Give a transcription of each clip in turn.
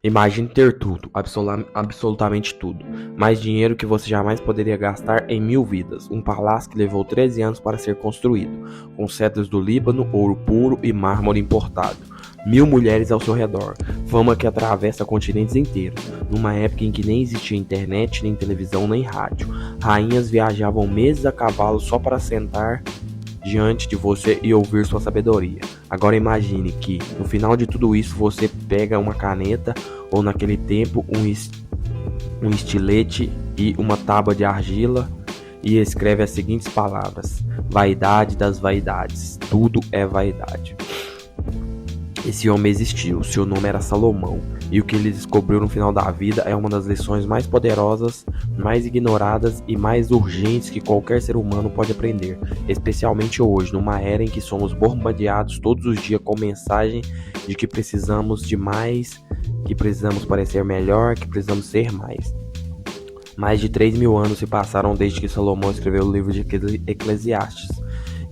Imagine ter tudo, absolutamente tudo. Mais dinheiro que você jamais poderia gastar em 1000 vidas. Um palácio que levou 13 anos para ser construído, com cedros do Líbano, ouro puro e mármore importado. 1000 mulheres ao seu redor. Fama que atravessa continentes inteiros. Numa época em que nem existia internet, nem televisão, nem rádio. Rainhas viajavam meses a cavalo só para sentar diante de você e ouvir sua sabedoria. Agora imagine que, no final de tudo isso, você pega uma caneta ou, naquele tempo, um estilete e uma tábua de argila e escreve as seguintes palavras: vaidade das vaidades, tudo é vaidade. Esse homem existiu, seu nome era Salomão, e o que ele descobriu no final da vida é uma das lições mais poderosas, mais ignoradas e mais urgentes que qualquer ser humano pode aprender, especialmente hoje, numa era em que somos bombardeados todos os dias com mensagem de que precisamos de mais, que precisamos parecer melhor, que precisamos ser mais. Mais de 3.000 anos se passaram desde que Salomão escreveu o livro de Eclesiastes.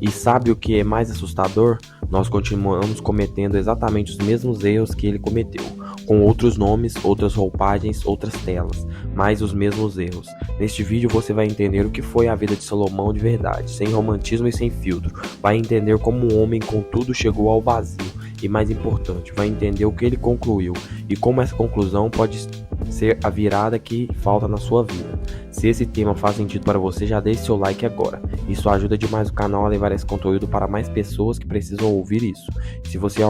E sabe o que é mais assustador? Nós continuamos cometendo exatamente os mesmos erros que ele cometeu, com outros nomes, outras roupagens, outras telas, mas os mesmos erros. Neste vídeo você vai entender o que foi a vida de Salomão de verdade, sem romantismo e sem filtro. Vai entender como um homem com tudo chegou ao vazio. E mais importante, vai entender o que ele concluiu e como essa conclusão pode ser a virada que falta na sua vida. Se esse tema faz sentido para você, já deixe seu like agora. Isso ajuda demais o canal a levar esse conteúdo para mais pessoas que precisam ouvir isso. Se você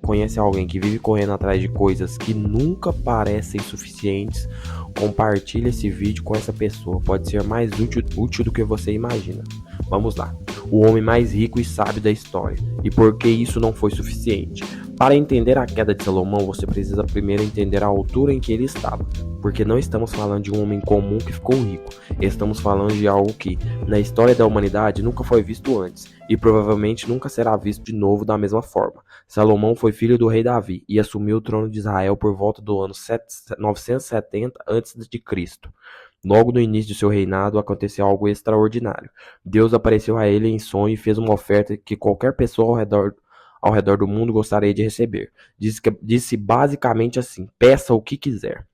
conhece alguém que vive correndo atrás de coisas que nunca parecem suficientes, compartilhe esse vídeo com essa pessoa. Pode ser mais útil do que você imagina. Vamos lá. O homem mais rico e sábio da história. E por que isso não foi suficiente? Para entender a queda de Salomão, você precisa primeiro entender a altura em que ele estava, porque não estamos falando de um homem comum que ficou rico, estamos falando de algo que, na história da humanidade, nunca foi visto antes, e provavelmente nunca será visto de novo da mesma forma. Salomão foi filho do rei Davi, e assumiu o trono de Israel por volta do ano 970 a.C. Logo no início de seu reinado, aconteceu algo extraordinário. Deus apareceu a ele em sonho e fez uma oferta que qualquer pessoa ao redor do mundo gostaria de receber. Disse basicamente assim: peça o que quiser.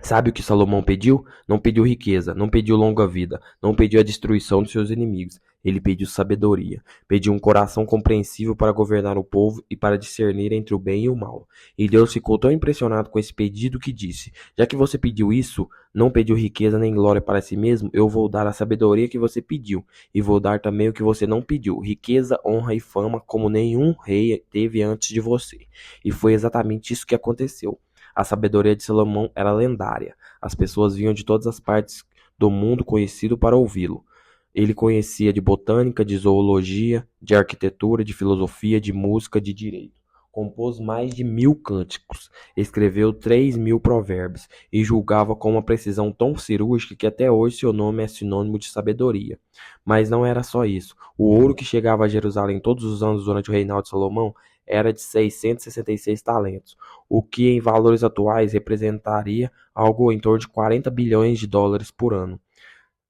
Sabe o que Salomão pediu? Não pediu riqueza, não pediu longa vida, não pediu a destruição dos seus inimigos. Ele pediu sabedoria, pediu um coração compreensível para governar o povo e para discernir entre o bem e o mal. E Deus ficou tão impressionado com esse pedido que disse: já que você pediu isso, não pediu riqueza nem glória para si mesmo, eu vou dar a sabedoria que você pediu, e vou dar também o que você não pediu: riqueza, honra e fama, como nenhum rei teve antes de você. E foi exatamente isso que aconteceu. A sabedoria de Salomão era lendária. As pessoas vinham de todas as partes do mundo conhecido para ouvi-lo. Ele conhecia de botânica, de zoologia, de arquitetura, de filosofia, de música, de direito. Compôs mais de 1000 cânticos, escreveu 3.000 provérbios e julgava com uma precisão tão cirúrgica que até hoje seu nome é sinônimo de sabedoria. Mas não era só isso. O ouro que chegava a Jerusalém todos os anos durante o reinado de Salomão era de 666 talentos, o que em valores atuais representaria algo em torno de 40 bilhões de dólares por ano.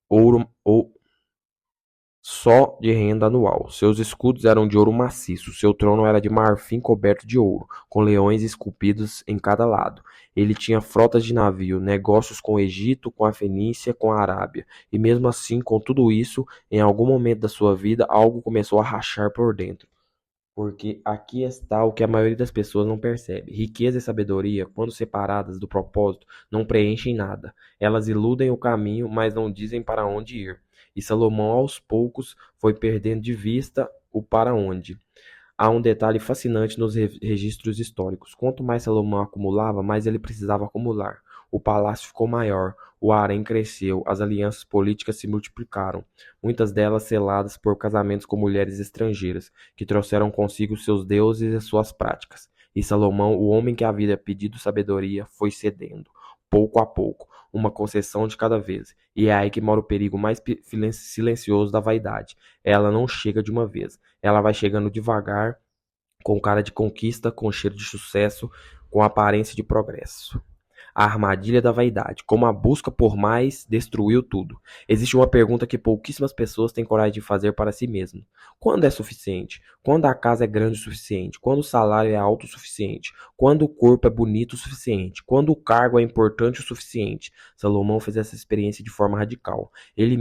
Ouro ou só de renda anual. Seus escudos eram de ouro maciço, seu trono era de marfim coberto de ouro, com leões esculpidos em cada lado. Ele tinha frotas de navio, negócios com o Egito, com a Fenícia, com a Arábia. E mesmo assim, com tudo isso, em algum momento da sua vida, algo começou a rachar por dentro. Porque aqui está o que a maioria das pessoas não percebe. Riqueza e sabedoria, quando separadas do propósito, não preenchem nada. Elas iludem o caminho, mas não dizem para onde ir. E Salomão, aos poucos, foi perdendo de vista o para onde. Há um detalhe fascinante nos registros históricos. Quanto mais Salomão acumulava, mais ele precisava acumular. O palácio ficou maior, o harém cresceu, as alianças políticas se multiplicaram, muitas delas seladas por casamentos com mulheres estrangeiras, que trouxeram consigo seus deuses e suas práticas. E Salomão, o homem que havia pedido sabedoria, foi cedendo, pouco a pouco, uma concessão de cada vez. E é aí que mora o perigo mais silencioso da vaidade. Ela não chega de uma vez. Ela vai chegando devagar, com cara de conquista, com cheiro de sucesso, com aparência de progresso. A armadilha da vaidade, como a busca por mais destruiu tudo. Existe uma pergunta que pouquíssimas pessoas têm coragem de fazer para si mesmas. Quando é suficiente? Quando a casa é grande o suficiente? Quando o salário é alto o suficiente? Quando o corpo é bonito o suficiente? Quando o cargo é importante o suficiente? Salomão fez essa experiência de forma radical. Ele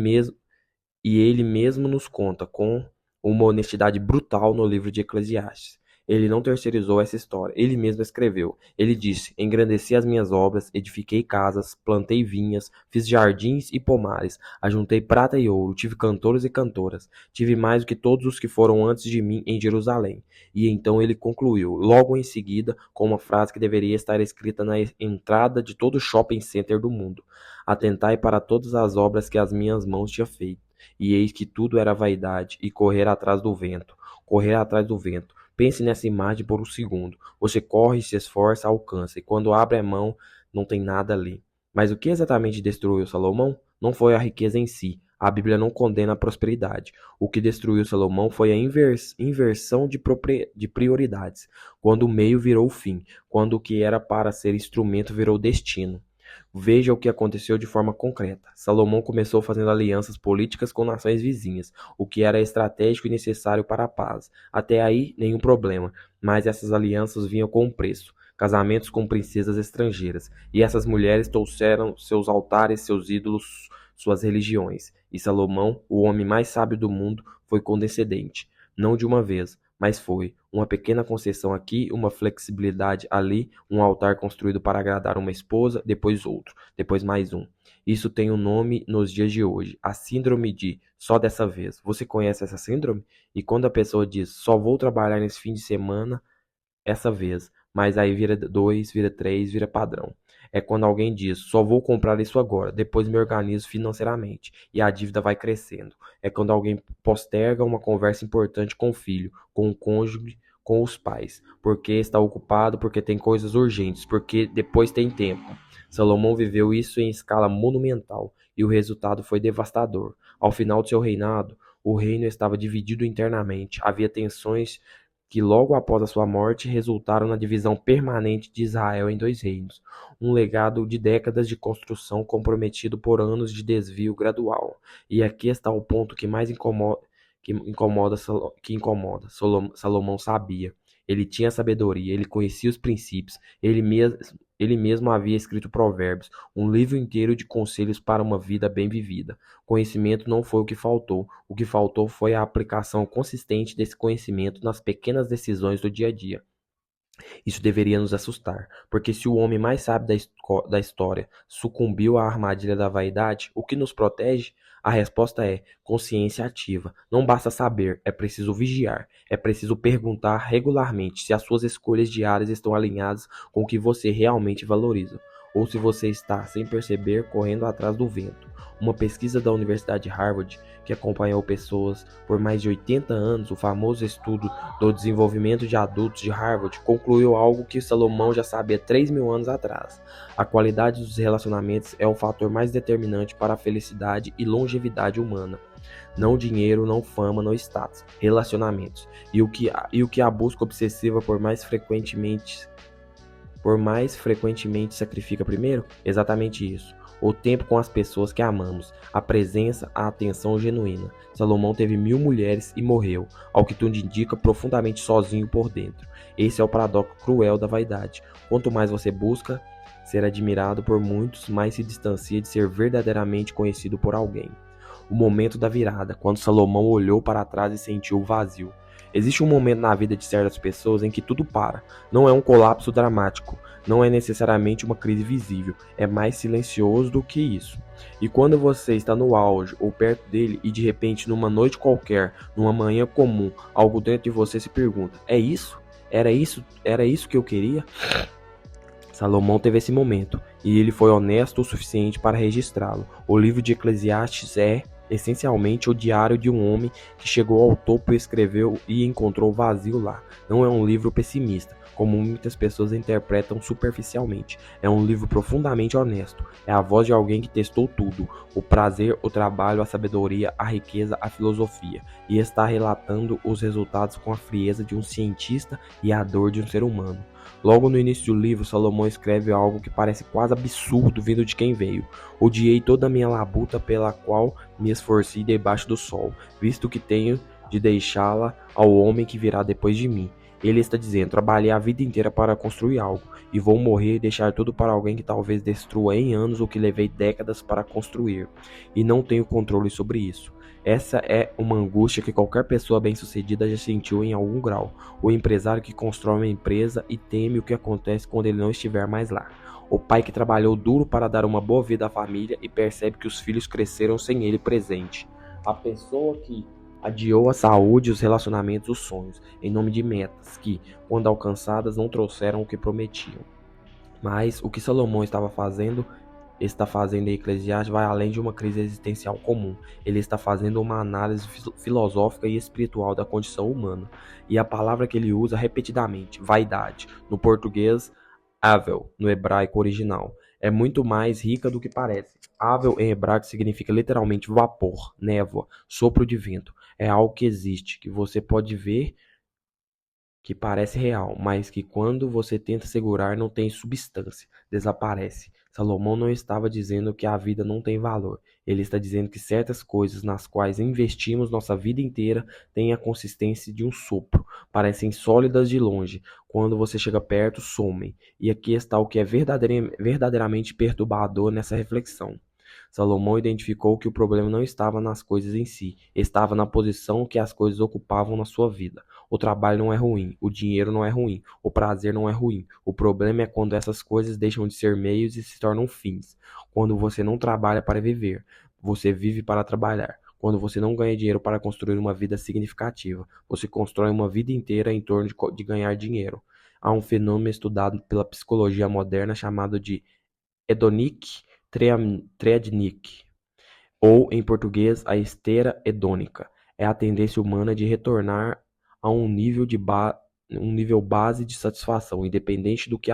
mesmo nos conta com uma honestidade brutal no livro de Eclesiastes. Ele não terceirizou essa história, ele mesmo escreveu. Ele disse: Engrandeci as minhas obras, edifiquei casas, plantei vinhas, fiz jardins e pomares, ajuntei prata e ouro, tive cantores e cantoras, tive mais do que todos os que foram antes de mim em Jerusalém. E então ele concluiu, logo em seguida, com uma frase que deveria estar escrita na entrada de todo shopping center do mundo: Atentai para todas as obras que as minhas mãos tinham feito. E eis que tudo era vaidade e correr atrás do vento. Correr atrás do vento. Pense nessa imagem por um segundo. Você corre, se esforça, alcança, e quando abre a mão, não tem nada ali. Mas o que exatamente destruiu Salomão? Não foi a riqueza em si. A Bíblia não condena a prosperidade. O que destruiu Salomão foi a inversão de prioridades. Quando o meio virou o fim. Quando o que era para ser instrumento virou destino. Veja o que aconteceu de forma concreta. Salomão começou fazendo alianças políticas com nações vizinhas, o que era estratégico e necessário para a paz. Até aí, nenhum problema, mas essas alianças vinham com um preço. Casamentos com princesas estrangeiras, e essas mulheres trouxeram seus altares, seus ídolos, suas religiões. E Salomão, o homem mais sábio do mundo, foi condescendente. Não de uma vez, mas foi uma pequena concessão aqui, uma flexibilidade ali, um altar construído para agradar uma esposa, depois outro, depois mais um. Isso tem um nome nos dias de hoje, a síndrome de só dessa vez. Você conhece essa síndrome? E quando a pessoa diz só vou trabalhar nesse fim de semana, essa vez, mas aí vira 2, vira 3, vira padrão. É quando alguém diz, só vou comprar isso agora, depois me organizo financeiramente, e a dívida vai crescendo. É quando alguém posterga uma conversa importante com o filho, com o cônjuge, com os pais, porque está ocupado, porque tem coisas urgentes, porque depois tem tempo. Salomão viveu isso em escala monumental, e o resultado foi devastador. Ao final de seu reinado, o reino estava dividido internamente, havia tensões que logo após a sua morte resultaram na divisão permanente de Israel em dois reinos, um legado de décadas de construção comprometido por anos de desvio gradual. E aqui está o ponto que mais incomoda. Salomão sabia. Ele tinha sabedoria, ele conhecia os princípios, ele mesmo havia escrito Provérbios, um livro inteiro de conselhos para uma vida bem vivida. Conhecimento não foi o que faltou foi a aplicação consistente desse conhecimento nas pequenas decisões do dia a dia. Isso deveria nos assustar, porque se o homem mais sábio da história sucumbiu à armadilha da vaidade, o que nos protege? A resposta é consciência ativa. Não basta saber, é preciso vigiar. É preciso perguntar regularmente se as suas escolhas diárias estão alinhadas com o que você realmente valoriza, ou se você está, sem perceber, correndo atrás do vento. Uma pesquisa da Universidade de Harvard, que acompanhou pessoas por mais de 80 anos, o famoso estudo do desenvolvimento de adultos de Harvard, concluiu algo que Salomão já sabia 3.000 anos atrás. A qualidade dos relacionamentos é o fator mais determinante para a felicidade e longevidade humana. Não dinheiro, não fama, não status. Relacionamentos. E o que a busca obsessiva por mais frequentemente sacrifica primeiro? Exatamente isso. O tempo com as pessoas que amamos, a presença, a atenção genuína. Salomão teve 1.000 mulheres e morreu, ao que tudo indica, profundamente sozinho por dentro. Esse é o paradoxo cruel da vaidade. Quanto mais você busca ser admirado por muitos, mais se distancia de ser verdadeiramente conhecido por alguém. O momento da virada, quando Salomão olhou para trás e sentiu o vazio. Existe um momento na vida de certas pessoas em que tudo para. Não é um colapso dramático, não é necessariamente uma crise visível, é mais silencioso do que isso. E quando você está no auge ou perto dele e de repente numa noite qualquer, numa manhã comum, algo dentro de você se pergunta: é isso? Era isso que eu queria? Salomão teve esse momento, e ele foi honesto o suficiente para registrá-lo. O livro de Eclesiastes é essencialmente o diário de um homem que chegou ao topo e escreveu e encontrou vazio lá. Não é um livro pessimista, como muitas pessoas interpretam superficialmente. É um livro profundamente honesto. É a voz de alguém que testou tudo: o prazer, o trabalho, a sabedoria, a riqueza, a filosofia, e está relatando os resultados com a frieza de um cientista e a dor de um ser humano. Logo no início do livro, Salomão escreve algo que parece quase absurdo vindo de quem veio. Odiei toda a minha labuta pela qual me esforcei debaixo do sol, visto que tenho de deixá-la ao homem que virá depois de mim. Ele está dizendo, trabalhei a vida inteira para construir algo, e vou morrer e deixar tudo para alguém que talvez destrua em anos o que levei décadas para construir, e não tenho controle sobre isso. Essa é uma angústia que qualquer pessoa bem-sucedida já sentiu em algum grau. O empresário que constrói uma empresa e teme o que acontece quando ele não estiver mais lá. O pai que trabalhou duro para dar uma boa vida à família e percebe que os filhos cresceram sem ele presente. A pessoa que adiou a saúde, os relacionamentos, os sonhos, em nome de metas que, quando alcançadas, não trouxeram o que prometiam. Mas o que Salomão está fazendo em Eclesiastes vai além de uma crise existencial comum. Ele está fazendo uma análise filosófica e espiritual da condição humana. E a palavra que ele usa repetidamente, vaidade, no português, Avel, no hebraico original, é muito mais rica do que parece. Avel em hebraico significa literalmente vapor, névoa, sopro de vento. É algo que existe, que você pode ver, que parece real, mas que quando você tenta segurar não tem substância, desaparece. Salomão não estava dizendo que a vida não tem valor. Ele está dizendo que certas coisas nas quais investimos nossa vida inteira têm a consistência de um sopro, parecem sólidas de longe. Quando você chega perto, somem. E aqui está o que é verdadeiramente perturbador nessa reflexão. Salomão identificou que o problema não estava nas coisas em si, estava na posição que as coisas ocupavam na sua vida. O trabalho não é ruim, o dinheiro não é ruim, o prazer não é ruim. O problema é quando essas coisas deixam de ser meios e se tornam fins. Quando você não trabalha para viver, você vive para trabalhar. Quando você não ganha dinheiro para construir uma vida significativa, você constrói uma vida inteira em torno de ganhar dinheiro. Há um fenômeno estudado pela psicologia moderna chamado de hedonic triadnik, ou em português, a esteira hedônica. É a tendência humana de retornar a um nível base de satisfação, independente do que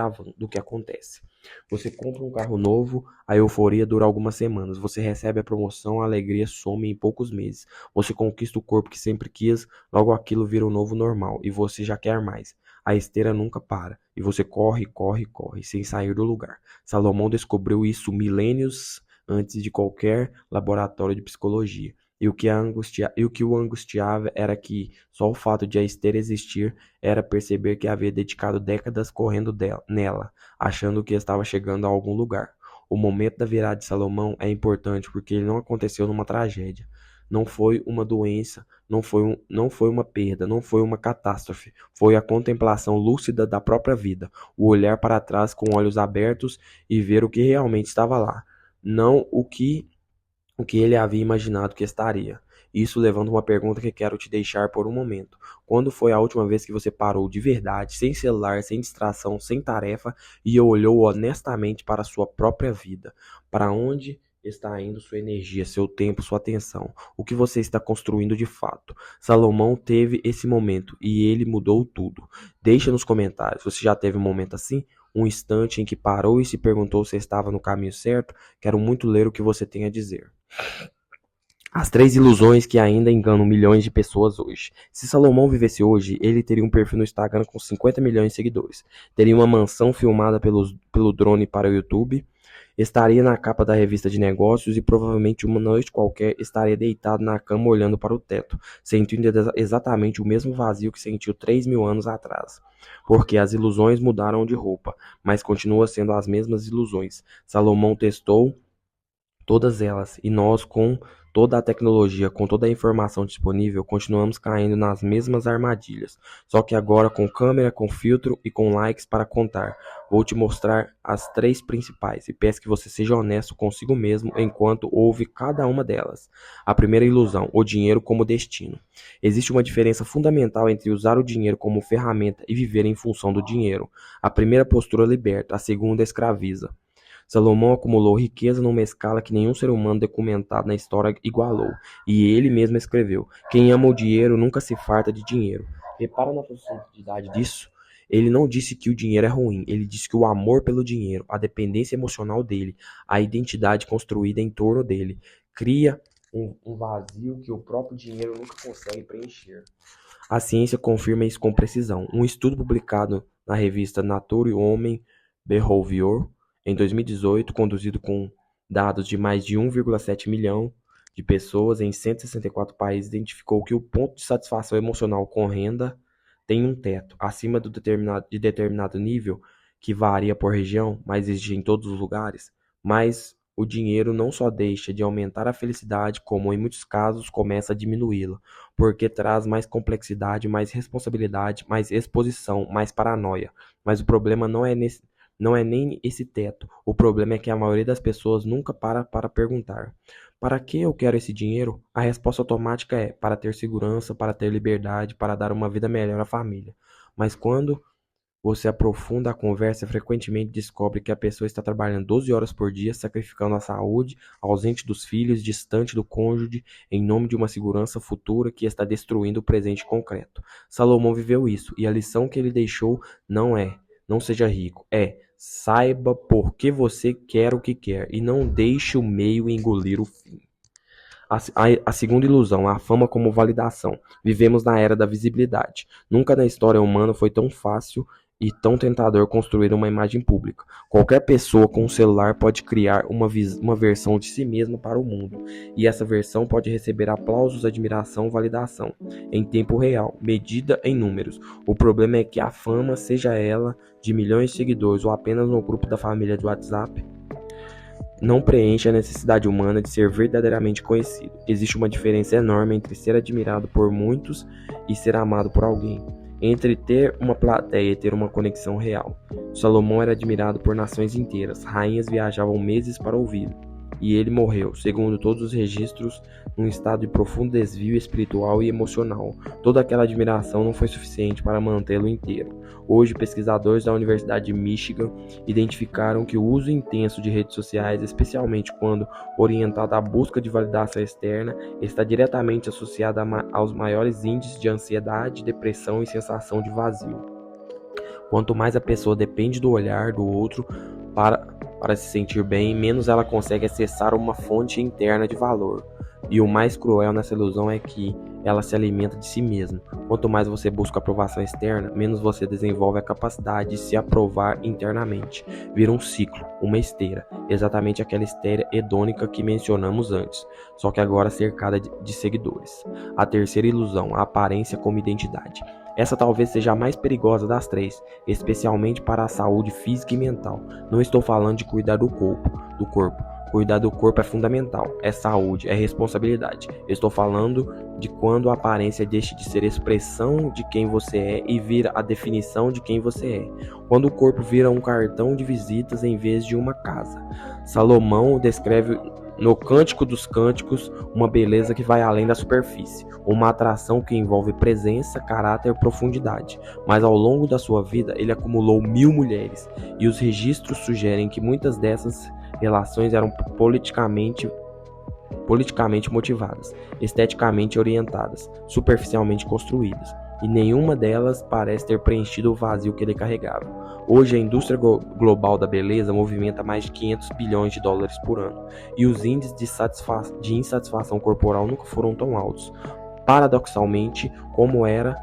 acontece. Você compra um carro novo, a euforia dura algumas semanas. Você recebe a promoção, a alegria some em poucos meses. Você conquista o corpo que sempre quis, logo aquilo vira um novo normal e você já quer mais. A esteira nunca para e você corre, corre, corre, sem sair do lugar. Salomão descobriu isso milênios antes de qualquer laboratório de psicologia. E o que o angustiava era que só o fato de a esteira existir era perceber que havia dedicado décadas correndo nela, achando que estava chegando a algum lugar. O momento da virada de Salomão é importante porque ele não aconteceu numa tragédia. Não foi uma doença, não foi uma perda, não foi uma catástrofe. Foi a contemplação lúcida da própria vida, o olhar para trás com olhos abertos e ver o que realmente estava lá, não o que ele havia imaginado que estaria. Isso levanta uma pergunta que quero te deixar por um momento. Quando foi a última vez que você parou de verdade, sem celular, sem distração, sem tarefa, e olhou honestamente para a sua própria vida? Para onde está indo sua energia, seu tempo, sua atenção? O que você está construindo de fato? Salomão teve esse momento e ele mudou tudo. Deixa nos comentários, você já teve um momento assim? Um instante em que parou e se perguntou se estava no caminho certo? Quero muito ler o que você tem a dizer. As três ilusões que ainda enganam milhões de pessoas hoje. Se Salomão vivesse hoje, ele teria um perfil no Instagram com 50 milhões de seguidores. Teria uma mansão filmada pelo drone para o YouTube. Estaria na capa da revista de negócios e provavelmente uma noite qualquer estaria deitado na cama olhando para o teto, sentindo exatamente o mesmo vazio que sentiu 3.000 anos atrás. Porque as ilusões mudaram de roupa, mas continuam sendo as mesmas ilusões. Salomão testou todas elas, e nós, com toda a tecnologia, com toda a informação disponível, continuamos caindo nas mesmas armadilhas. Só que agora com câmera, com filtro e com likes para contar. Vou te mostrar as três principais e peço que você seja honesto consigo mesmo enquanto ouve cada uma delas. A primeira ilusão, o dinheiro como destino. Existe uma diferença fundamental entre usar o dinheiro como ferramenta e viver em função do dinheiro. A primeira postura liberta, a segunda escraviza. Salomão acumulou riqueza numa escala que nenhum ser humano documentado na história igualou, e ele mesmo escreveu: quem ama o dinheiro nunca se farta de dinheiro. Repara na profundidade disso? Ele não disse que o dinheiro é ruim, ele disse que o amor pelo dinheiro, a dependência emocional dele, a identidade construída em torno dele, cria um vazio que o próprio dinheiro nunca consegue preencher. A ciência confirma isso com precisão. Um estudo publicado na revista Nature Homem Behavior, em 2018, conduzido com dados de mais de 1,7 milhão de pessoas em 164 países, identificou que o ponto de satisfação emocional com renda tem um teto, acima de determinado nível, que varia por região, mas existe em todos os lugares, mas o dinheiro não só deixa de aumentar a felicidade, como em muitos casos começa a diminuí-la, porque traz mais complexidade, mais responsabilidade, mais exposição, mais paranoia. Mas o problema não é nem esse teto. O problema é que a maioria das pessoas nunca para perguntar: para que eu quero esse dinheiro? A resposta automática é: para ter segurança, para ter liberdade, para dar uma vida melhor à família. Mas quando você aprofunda a conversa, frequentemente descobre que a pessoa está trabalhando 12 horas por dia, sacrificando a saúde, ausente dos filhos, distante do cônjuge, em nome de uma segurança futura que está destruindo o presente concreto. Salomão viveu isso, e a lição que ele deixou não é: não seja rico, é: saiba por que você quer o que quer, e não deixe o meio engolir o fim. A segunda ilusão, a fama como validação. Vivemos na era da visibilidade. Nunca na história humana foi tão fácil e tão tentador construir uma imagem pública. Qualquer pessoa com um celular pode criar uma versão de si mesma para o mundo, e essa versão pode receber aplausos, admiração, validação, em tempo real, medida em números. O problema é que a fama, seja ela de milhões de seguidores ou apenas no grupo da família de WhatsApp, não preenche a necessidade humana de ser verdadeiramente conhecido. Existe uma diferença enorme entre ser admirado por muitos e ser amado por alguém, entre ter uma plateia e ter uma conexão real. Salomão era admirado por nações inteiras, rainhas viajavam meses para ouvi-lo, e ele morreu, segundo todos os registros, num estado de profundo desvio espiritual e emocional. Toda aquela admiração não foi suficiente para mantê-lo inteiro. Hoje, pesquisadores da Universidade de Michigan identificaram que o uso intenso de redes sociais, especialmente quando orientado à busca de validação externa, está diretamente associado aos maiores índices de ansiedade, depressão e sensação de vazio. Quanto mais a pessoa depende do olhar do outro para se sentir bem, menos ela consegue acessar uma fonte interna de valor. E o mais cruel nessa ilusão é que ela se alimenta de si mesma. Quanto mais você busca aprovação externa, menos você desenvolve a capacidade de se aprovar internamente. Vira um ciclo, uma esteira, exatamente aquela esteira hedônica que mencionamos antes, só que agora cercada de seguidores. A terceira ilusão, a aparência como identidade. Essa talvez seja a mais perigosa das três, especialmente para a saúde física e mental. Não estou falando de cuidar do corpo. Cuidar do corpo é fundamental, é saúde, é responsabilidade. Estou falando de quando a aparência deixa de ser expressão de quem você é e vira a definição de quem você é. Quando o corpo vira um cartão de visitas em vez de uma casa. Salomão descreve no Cântico dos Cânticos uma beleza que vai além da superfície, uma atração que envolve presença, caráter e profundidade. Mas ao longo da sua vida ele acumulou 1000 mulheres, e os registros sugerem que muitas dessas relações eram politicamente motivadas, esteticamente orientadas, superficialmente construídas, e nenhuma delas parece ter preenchido o vazio que ele carregava. Hoje, a indústria global da beleza movimenta mais de 500 bilhões de dólares por ano, e os índices de insatisfação corporal nunca foram tão altos, paradoxalmente, como era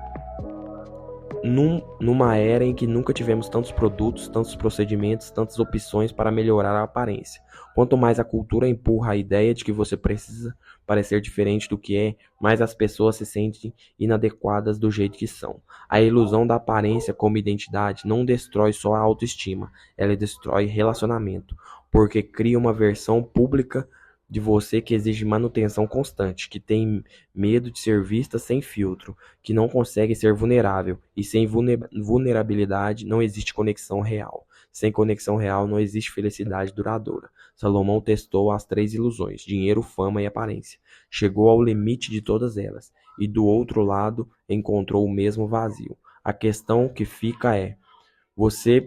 numa era em que nunca tivemos tantos produtos, tantos procedimentos, tantas opções para melhorar a aparência. Quanto mais a cultura empurra a ideia de que você precisa parecer diferente do que é, mais as pessoas se sentem inadequadas do jeito que são. A ilusão da aparência como identidade não destrói só a autoestima, ela destrói relacionamento, porque cria uma versão pública de você que exige manutenção constante, que tem medo de ser vista sem filtro, que não consegue ser vulnerável, e sem vulnerabilidade não existe conexão real. Sem conexão real não existe felicidade duradoura. Salomão testou as três ilusões: dinheiro, fama e aparência. Chegou ao limite de todas elas, e do outro lado encontrou o mesmo vazio. A questão que fica é: você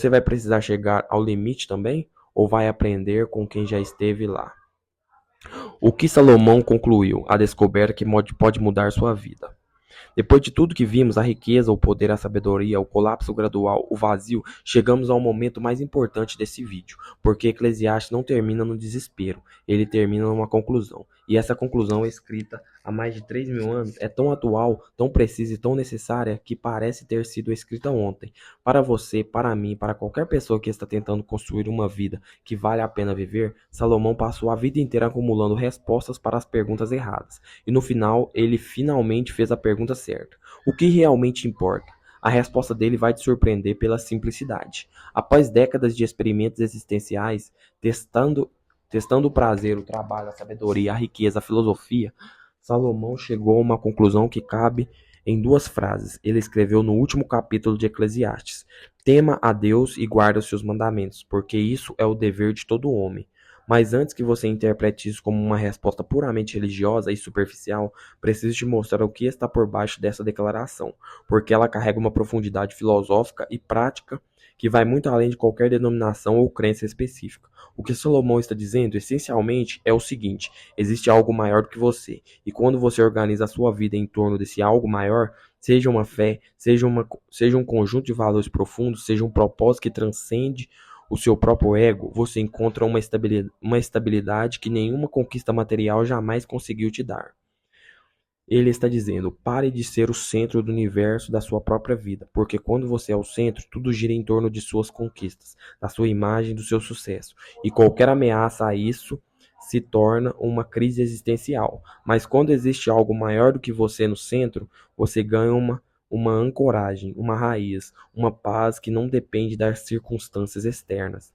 vai precisar chegar ao limite também? Ou vai aprender com quem já esteve lá? O que Salomão concluiu? A descoberta que pode mudar sua vida. Depois de tudo que vimos, a riqueza, o poder, a sabedoria, o colapso gradual, o vazio, chegamos ao momento mais importante desse vídeo, porque Eclesiastes não termina no desespero, ele termina numa conclusão, e essa conclusão é escrita há mais de 3.000 anos, é tão atual, tão precisa e tão necessária que parece ter sido escrita ontem. Para você, para mim, para qualquer pessoa que está tentando construir uma vida que vale a pena viver, Salomão passou a vida inteira acumulando respostas para as perguntas erradas. E no final, ele finalmente fez a pergunta certa. O que realmente importa? A resposta dele vai te surpreender pela simplicidade. Após décadas de experimentos existenciais, testando o prazer, o trabalho, a sabedoria, a riqueza, a filosofia, Salomão chegou a uma conclusão que cabe em duas frases. Ele escreveu no último capítulo de Eclesiastes: tema a Deus e guarda os seus mandamentos, porque isso é o dever de todo homem. Mas antes que você interprete isso como uma resposta puramente religiosa e superficial, preciso te mostrar o que está por baixo dessa declaração, porque ela carrega uma profundidade filosófica e prática que vai muito além de qualquer denominação ou crença específica. O que Salomão está dizendo, essencialmente, é o seguinte: existe algo maior do que você, e quando você organiza a sua vida em torno desse algo maior, seja uma fé, seja um conjunto de valores profundos, seja um propósito que transcende o seu próprio ego, você encontra uma estabilidade que nenhuma conquista material jamais conseguiu te dar. Ele está dizendo: pare de ser o centro do universo da sua própria vida, porque quando você é o centro, tudo gira em torno de suas conquistas, da sua imagem, do seu sucesso, e qualquer ameaça a isso se torna uma crise existencial. Mas quando existe algo maior do que você no centro, você ganha uma ancoragem, uma raiz, uma paz que não depende das circunstâncias externas.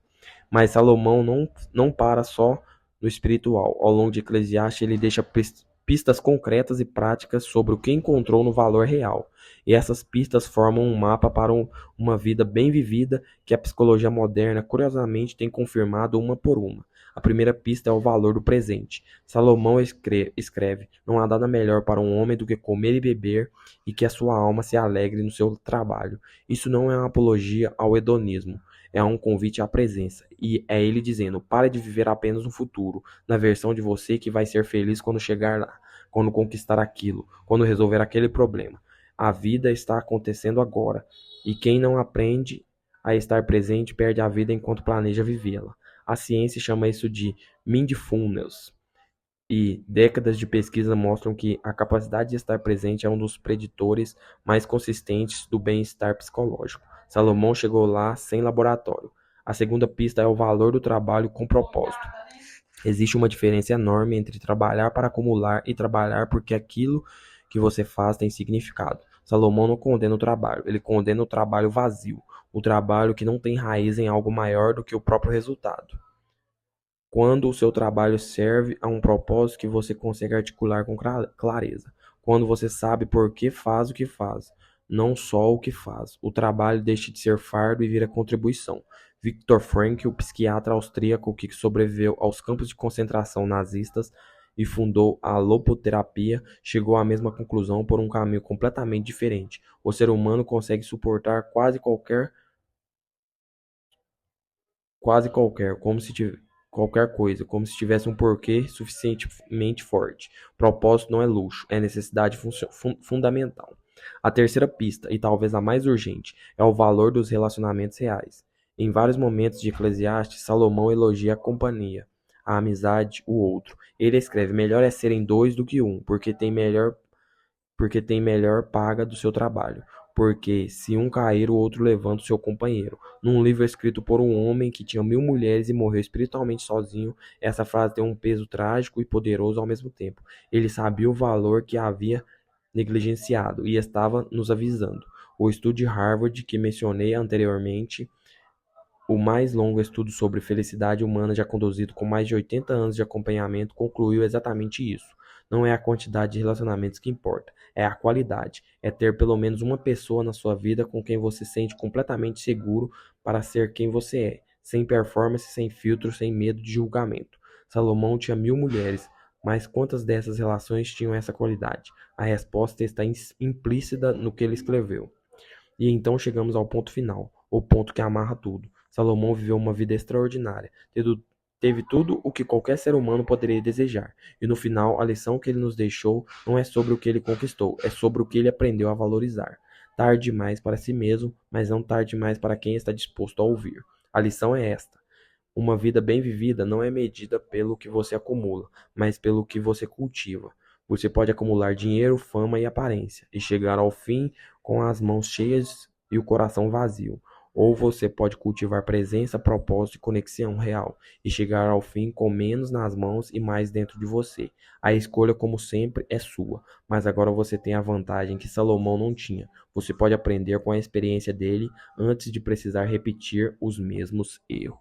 Mas Salomão não para só no espiritual. Ao longo de Eclesiastes, ele deixa pistas concretas e práticas sobre o que encontrou no valor real. E essas pistas formam um mapa para uma vida bem vivida que a psicologia moderna, curiosamente, tem confirmado uma por uma. A primeira pista é o valor do presente. Salomão escreve: não há nada melhor para um homem do que comer e beber e que a sua alma se alegre no seu trabalho. Isso não é uma apologia ao hedonismo, é um convite à presença. E é ele dizendo: pare de viver apenas no futuro, na versão de você que vai ser feliz quando chegar lá, quando conquistar aquilo, quando resolver aquele problema. A vida está acontecendo agora, e quem não aprende a estar presente perde a vida enquanto planeja vivê-la. A ciência chama isso de mindfulness, e décadas de pesquisa mostram que a capacidade de estar presente é um dos preditores mais consistentes do bem-estar psicológico. Salomão chegou lá sem laboratório. A segunda pista é o valor do trabalho com propósito. Existe uma diferença enorme entre trabalhar para acumular e trabalhar porque aquilo que você faz tem significado. Salomão não condena o trabalho, ele condena o trabalho vazio, o trabalho que não tem raiz em algo maior do que o próprio resultado. Quando o seu trabalho serve a um propósito que você consegue articular com clareza. Quando você sabe por que faz o que faz, não só o que faz. O trabalho deixa de ser fardo e vira contribuição. Viktor Frankl, o psiquiatra austríaco que sobreviveu aos campos de concentração nazistas e fundou a logoterapia, chegou à mesma conclusão por um caminho completamente diferente. O ser humano consegue suportar quase qualquer, qualquer coisa, como se tivesse um porquê suficientemente forte. Propósito não é luxo, é necessidade fundamental. A terceira pista, e talvez a mais urgente, é o valor dos relacionamentos reais. Em vários momentos de Eclesiastes, Salomão elogia a companhia, a amizade, o outro. Ele escreve: melhor é serem dois do que um, porque tem melhor paga do seu trabalho. Porque se um cair, o outro levanta o seu companheiro. Num livro escrito por um homem que tinha 1.000 mulheres e morreu espiritualmente sozinho, essa frase tem um peso trágico e poderoso ao mesmo tempo. Ele sabia o valor que havia negligenciado e estava nos avisando. O estudo de Harvard que mencionei anteriormente, o mais longo estudo sobre felicidade humana já conduzido com mais de 80 anos de acompanhamento, concluiu exatamente isso. Não é a quantidade de relacionamentos que importa, é a qualidade. É ter pelo menos uma pessoa na sua vida com quem você se sente completamente seguro para ser quem você é, sem performance, sem filtro, sem medo de julgamento. Salomão tinha 1.000 mulheres, mas quantas dessas relações tinham essa qualidade? A resposta está implícita no que ele escreveu. E então chegamos ao ponto final, o ponto que amarra tudo. Salomão viveu uma vida extraordinária, teve tudo o que qualquer ser humano poderia desejar. E no final, a lição que ele nos deixou não é sobre o que ele conquistou, é sobre o que ele aprendeu a valorizar. Tarde demais para si mesmo, mas não tarde demais para quem está disposto a ouvir. A lição é esta: uma vida bem vivida não é medida pelo que você acumula, mas pelo que você cultiva. Você pode acumular dinheiro, fama e aparência, e chegar ao fim com as mãos cheias e o coração vazio. Ou você pode cultivar presença, propósito e conexão real, e chegar ao fim com menos nas mãos e mais dentro de você. A escolha, como sempre, é sua, mas agora você tem a vantagem que Salomão não tinha. Você pode aprender com a experiência dele antes de precisar repetir os mesmos erros.